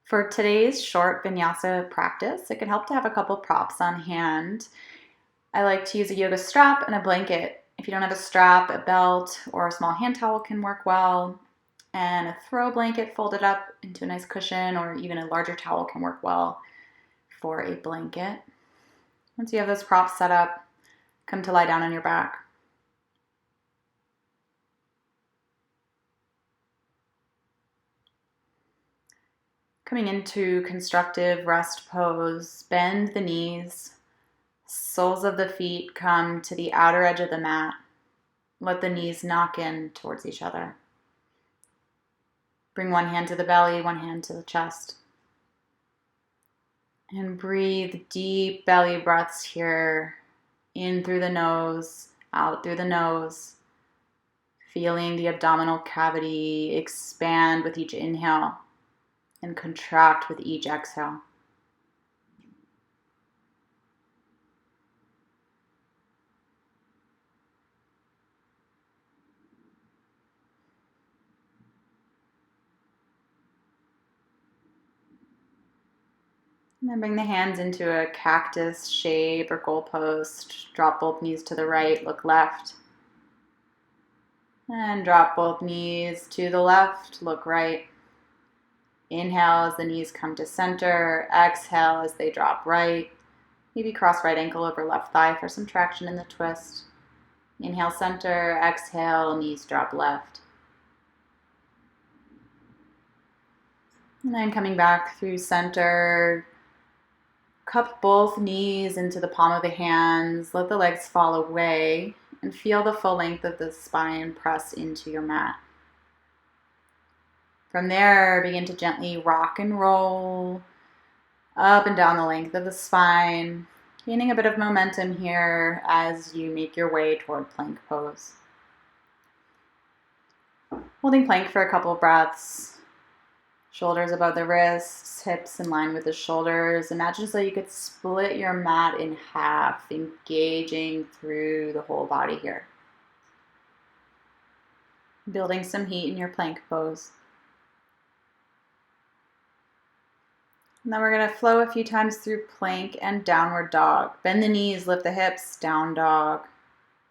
For today's short vinyasa practice, it can help to have a couple props on hand. I like to use a yoga strap and a blanket. If you don't have a strap, a belt or a small hand towel can work well. And a throw blanket folded up into a nice cushion or even a larger towel can work well for a blanket. Once you have those props set up, come to lie down on your back. Coming into constructive rest pose, bend the knees. Soles of the feet come to the outer edge of the mat. Let the knees knock in towards each other. Bring one hand to the belly, one hand to the chest. And breathe deep belly breaths here. In through the nose, out through the nose. Feeling the abdominal cavity expand with each inhale and contract with each exhale. And then bring the hands into a cactus shape or goalpost. Drop both knees to the right, look left. And drop both knees to the left, look right. Inhale as the knees come to center. Exhale as they drop right. Maybe cross right ankle over left thigh for some traction in the twist. Inhale, center. Exhale, knees drop left. And then coming back through center. Cup both knees into the palm of the hands. Let the legs fall away and feel the full length of the spine press into your mat. From there, begin to gently rock and roll up and down the length of the spine, gaining a bit of momentum here as you make your way toward plank pose. Holding plank for a couple of breaths. Shoulders above the wrists, hips in line with the shoulders. Imagine as though you could split your mat in half, engaging through the whole body here. Building some heat in your plank pose. And then we're going to flow a few times through plank and downward dog. Bend the knees, lift the hips, down dog.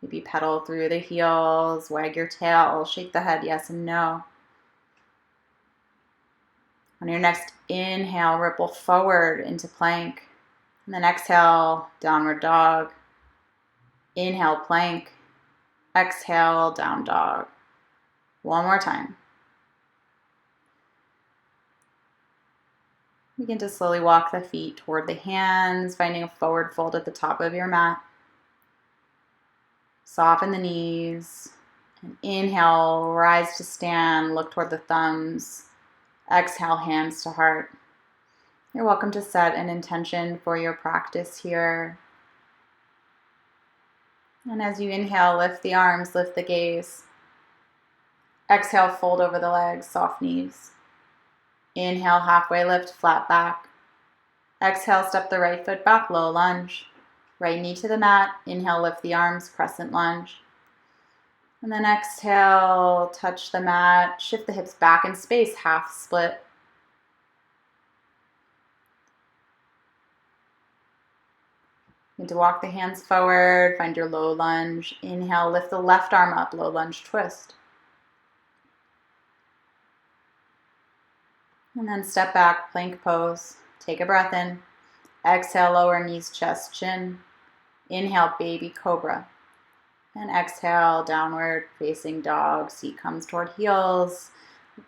Maybe pedal through the heels, wag your tail, shake the head yes and no. On your next inhale, ripple forward into plank. And then exhale, downward dog. Inhale, plank. Exhale, down dog. One more time. Begin to slowly walk the feet toward the hands, finding a forward fold at the top of your mat. Soften the knees. And inhale, rise to stand, look toward the thumbs. Exhale, hands to heart. You're welcome to set an intention for your practice here. And as you inhale, lift the arms, lift the gaze. Exhale, fold over the legs, soft knees. Inhale, halfway lift, flat back. Exhale, step the right foot back, low lunge. Right knee to the mat. Inhale, lift the arms, crescent lunge. And then exhale, touch the mat, shift the hips back in space, half split. Need to walk the hands forward, find your low lunge. Inhale, lift the left arm up, low lunge twist. And then step back, plank pose. Take a breath in. Exhale, lower knees, chest, chin. Inhale, baby cobra. And exhale, downward facing dog. Seat comes toward heels.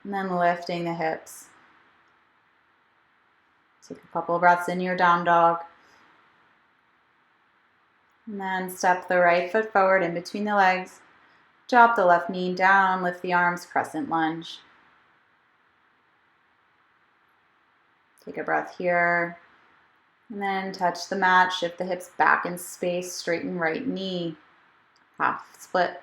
And then lifting the hips. Take a couple of breaths in your down dog. And then step the right foot forward in between the legs. Drop the left knee down, lift the arms, crescent lunge. Take a breath here. And then touch the mat, shift the hips back in space, straighten right knee. Half split.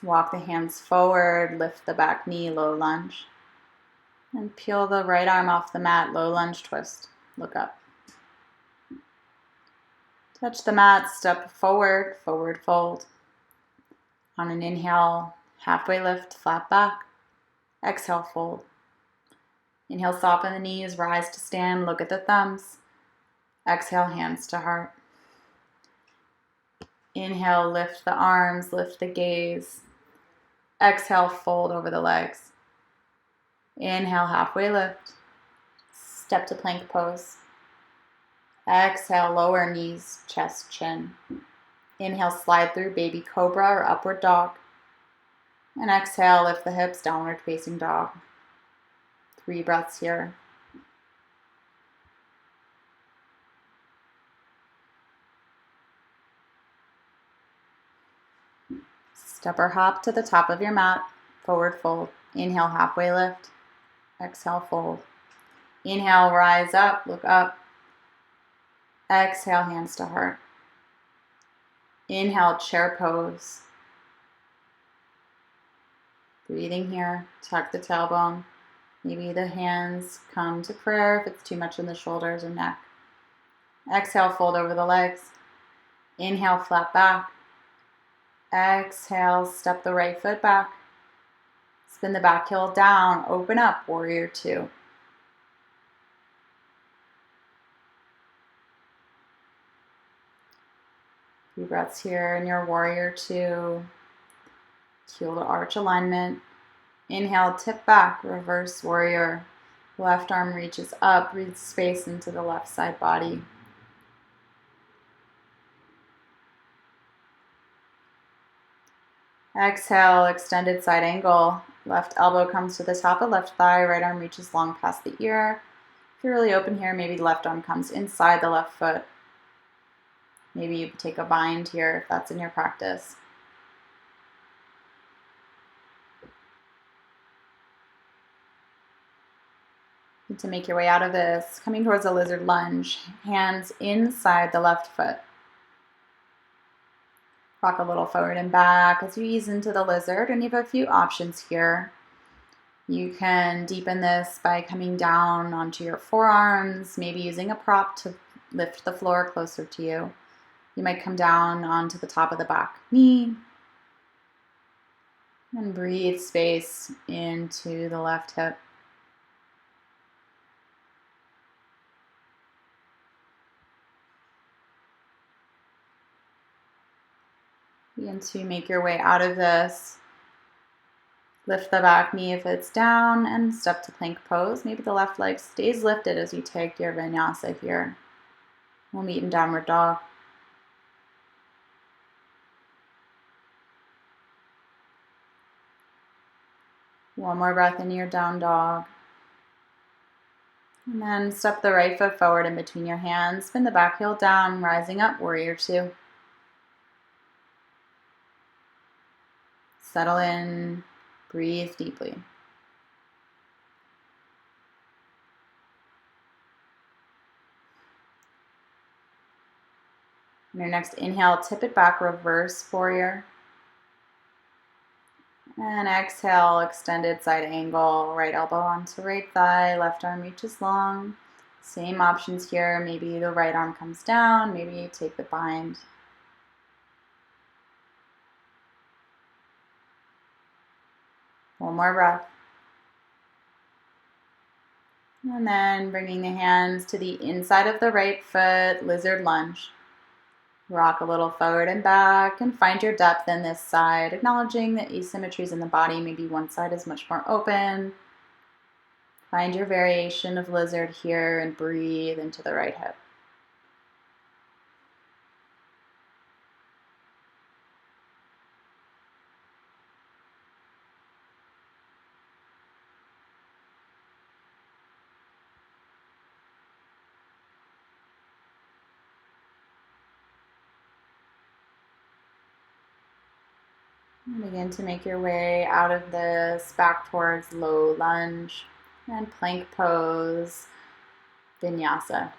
Walk the hands forward, lift the back knee, low lunge. And peel the right arm off the mat, low lunge twist. Look up. Touch the mat, step forward, forward fold. On an inhale, Halfway lift, flat back. Exhale, fold. Inhale, soften the knees, rise to stand, look at the thumbs. Exhale, hands to heart. Inhale, lift the arms, lift the gaze. Exhale, fold over the legs. Inhale, halfway lift. Step to plank pose. Exhale, lower knees, chest, chin. Inhale, slide through baby cobra or upward dog. And exhale, lift the hips, downward facing dog. 3 breaths here. Step or hop to the top of your mat, forward fold. Inhale, halfway lift. Exhale, fold. Inhale, rise up, look up. Exhale, hands to heart. Inhale, chair pose. Breathing here, tuck the tailbone. Maybe the hands come to prayer if it's too much in the shoulders or neck. Exhale, fold over the legs. Inhale, flat back. Exhale, step the right foot back. Spin the back heel down, open up, warrior 2. Few breaths here in your warrior 2. Heel to arch alignment. Inhale, tip back, reverse warrior. Left arm reaches up, breathe space into the left side body. Exhale, extended side angle. Left elbow comes to the top of left thigh, right arm reaches long past the ear. If you're really open here, maybe left arm comes inside the left foot. Maybe you take a bind here if that's in your practice. To make your way out of this, coming towards a lizard lunge, hands inside the left foot. Rock a little forward and back as you ease into the lizard, and you have a few options here. You can deepen this by coming down onto your forearms, maybe using a prop to lift the floor closer to you. You might come down onto the top of the back knee and breathe space into the left hip. Begin to make your way out of this. Lift the back knee if it's down and step to plank pose. Maybe the left leg stays lifted as you take your vinyasa here. We'll meet in downward dog. One more breath into your down dog. And then step the right foot forward in between your hands. Spin the back heel down, rising up, warrior 2. Settle in, breathe deeply. On your next inhale, tip it back, reverse warrior. And exhale, extended side angle, right elbow onto right thigh, left arm reaches long. Same options here, maybe the right arm comes down, maybe you take the bind. One more breath. And then bringing the hands to the inside of the right foot, lizard lunge. Rock a little forward and back and find your depth in this side, acknowledging the asymmetries in the body. Maybe one side is much more open. Find your variation of lizard here and breathe into the right hip. And begin to make your way out of this back towards low lunge and plank pose, vinyasa.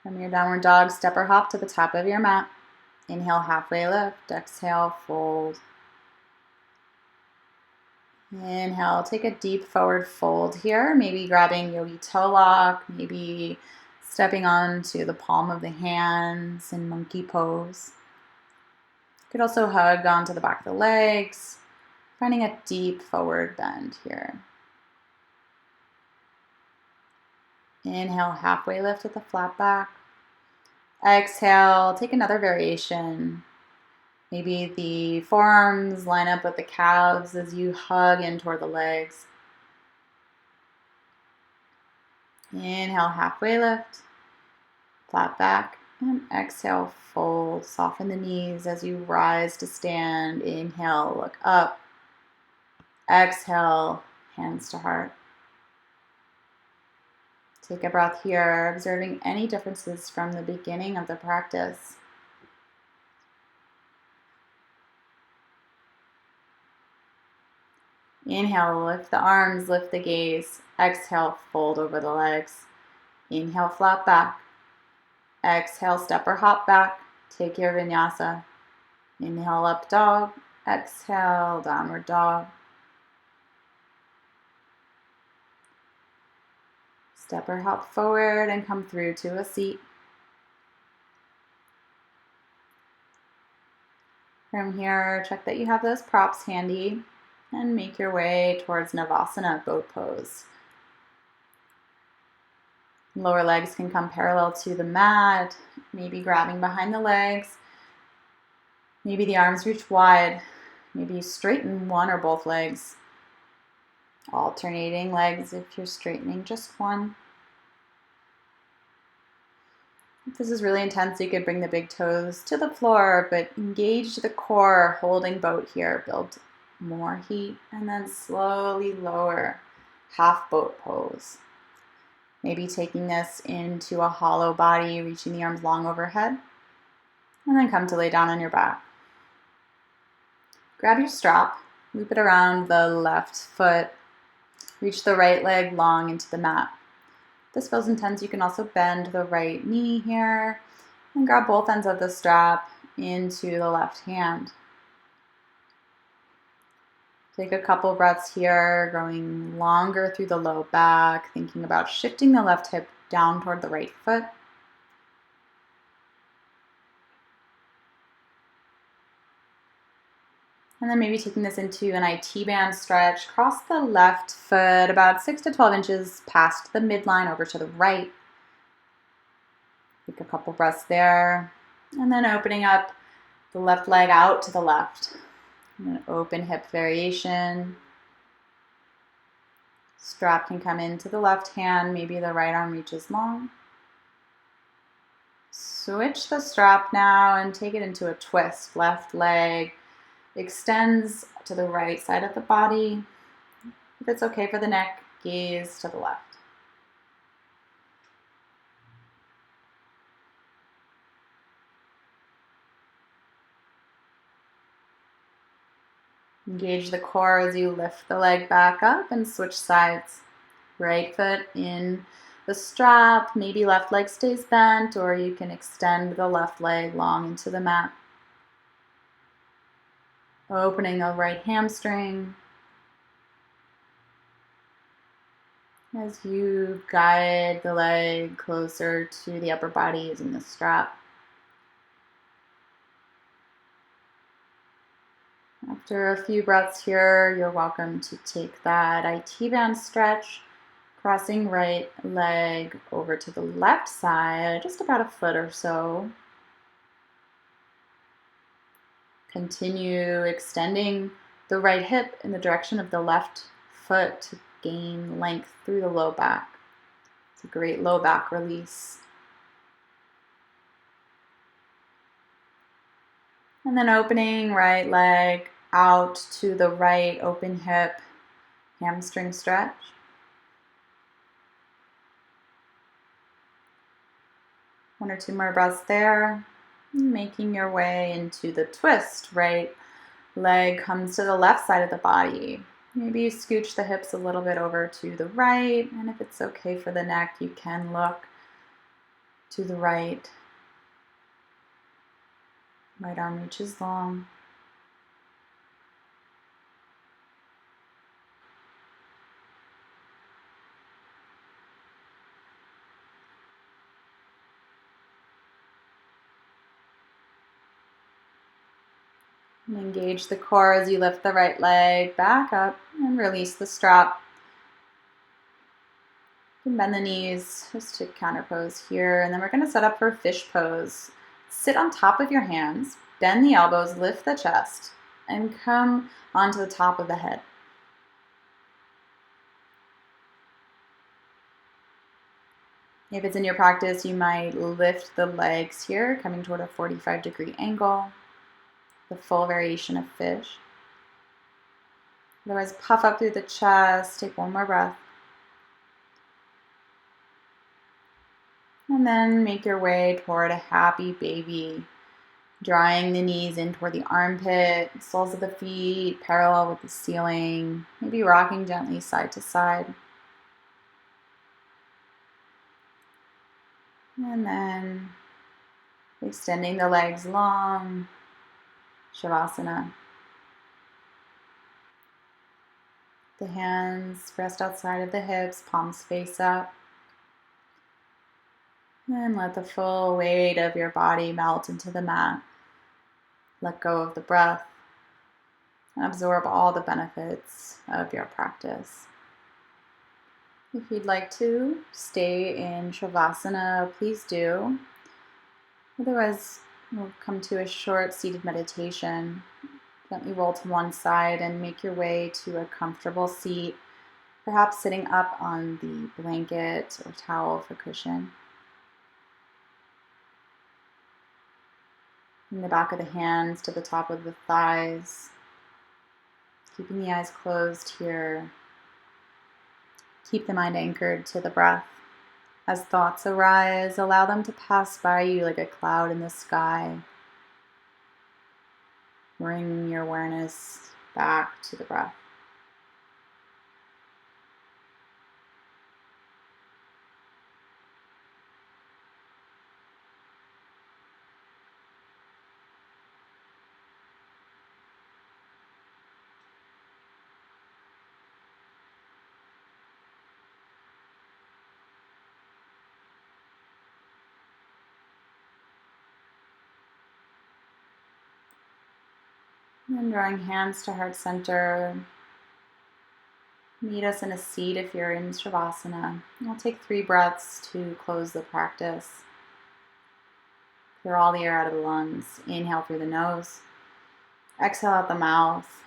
From your downward dog, step or hop to the top of your mat. Inhale, halfway lift. Exhale, fold. Inhale, take a deep forward fold here. Maybe grabbing yogi toe lock, maybe Stepping onto the palm of the hands in monkey pose. You could also hug onto the back of the legs, finding a deep forward bend here. Inhale, halfway lift with the flat back. Exhale, take another variation. Maybe the forearms line up with the calves as you hug in toward the legs. Inhale, halfway lift, flat back, and exhale, fold. Soften the knees as you rise to stand. Inhale, look up. Exhale, hands to heart. Take a breath here, observing any differences from the beginning of the practice. Inhale, lift the arms, lift the gaze. Exhale, fold over the legs. Inhale, flat back. Exhale, step or hop back. Take your vinyasa. Inhale, up dog. Exhale, downward dog. Step or hop forward and come through to a seat. From here, check that you have those props handy and make your way towards Navasana, boat pose. Lower legs can come parallel to the mat, maybe grabbing behind the legs. Maybe the arms reach wide. Maybe you straighten one or both legs. Alternating legs if you're straightening just one. If this is really intense, you could bring the big toes to the floor, but engage the core, holding boat here. Build more heat, and then slowly lower, half boat pose. Maybe taking this into a hollow body, reaching the arms long overhead, and then come to lay down on your back. Grab your strap, loop it around the left foot, reach the right leg long into the mat. If this feels intense, you can also bend the right knee here and grab both ends of the strap into the left hand. Take a couple breaths here, going longer through the low back, thinking about shifting the left hip down toward the right foot. And then maybe taking this into an IT band stretch, cross the left foot about 6 to 12 inches past the midline over to the right. Take a couple breaths there, and then opening up the left leg out to the left. An open hip variation. Strap can come into the left hand, maybe the right arm reaches long. Switch the strap now and take it into a twist. Left leg extends to the right side of the body. If it's okay for the neck, gaze to the left. Engage the core as you lift the leg back up and switch sides. Right foot in the strap, maybe left leg stays bent, or you can extend the left leg long into the mat. Opening the right hamstring as you guide the leg closer to the upper body using the strap. After a few breaths here, you're welcome to take that IT band stretch, crossing right leg over to the left side, just about a foot or so. Continue extending the right hip in the direction of the left foot to gain length through the low back. It's a great low back release. And then opening right leg out to the right, open hip, hamstring stretch. One or two more breaths there. Making your way into the twist. Right leg comes to the left side of the body. Maybe you scooch the hips a little bit over to the right, and if it's okay for the neck, you can look to the right. Right arm reaches long. And engage the core as you lift the right leg back up and release the strap. You can bend the knees just to counter pose here. And then we're going to set up for fish pose. Sit on top of your hands, bend the elbows, lift the chest, and come onto the top of the head. If it's in your practice, you might lift the legs here, coming toward a 45-degree angle, the full variation of fish. Otherwise, puff up through the chest, take one more breath. And then make your way toward a happy baby, drawing the knees in toward the armpit, soles of the feet parallel with the ceiling, maybe rocking gently side to side. And then extending the legs long, Shavasana. The hands rest outside of the hips, palms face up. And let the full weight of your body melt into the mat. Let go of the breath and absorb all the benefits of your practice. If you'd like to stay in Shavasana, please do. Otherwise, we'll come to a short seated meditation. Gently roll to one side and make your way to a comfortable seat, perhaps sitting up on the blanket or towel for cushion. Bring the back of the hands to the top of the thighs, keeping the eyes closed here. Keep the mind anchored to the breath. As thoughts arise, allow them to pass by you like a cloud in the sky. Bring your awareness back to the breath. And drawing hands to heart center. Meet us in a seat if you're in Shavasana. We'll take 3 breaths to close the practice. Clear all the air out of the lungs. Inhale through the nose. Exhale out the mouth.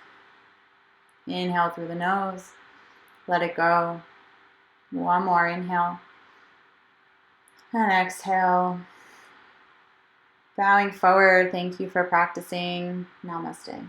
Inhale through the nose. Let it go. One more inhale. And exhale. Bowing forward, thank you for practicing. Namaste.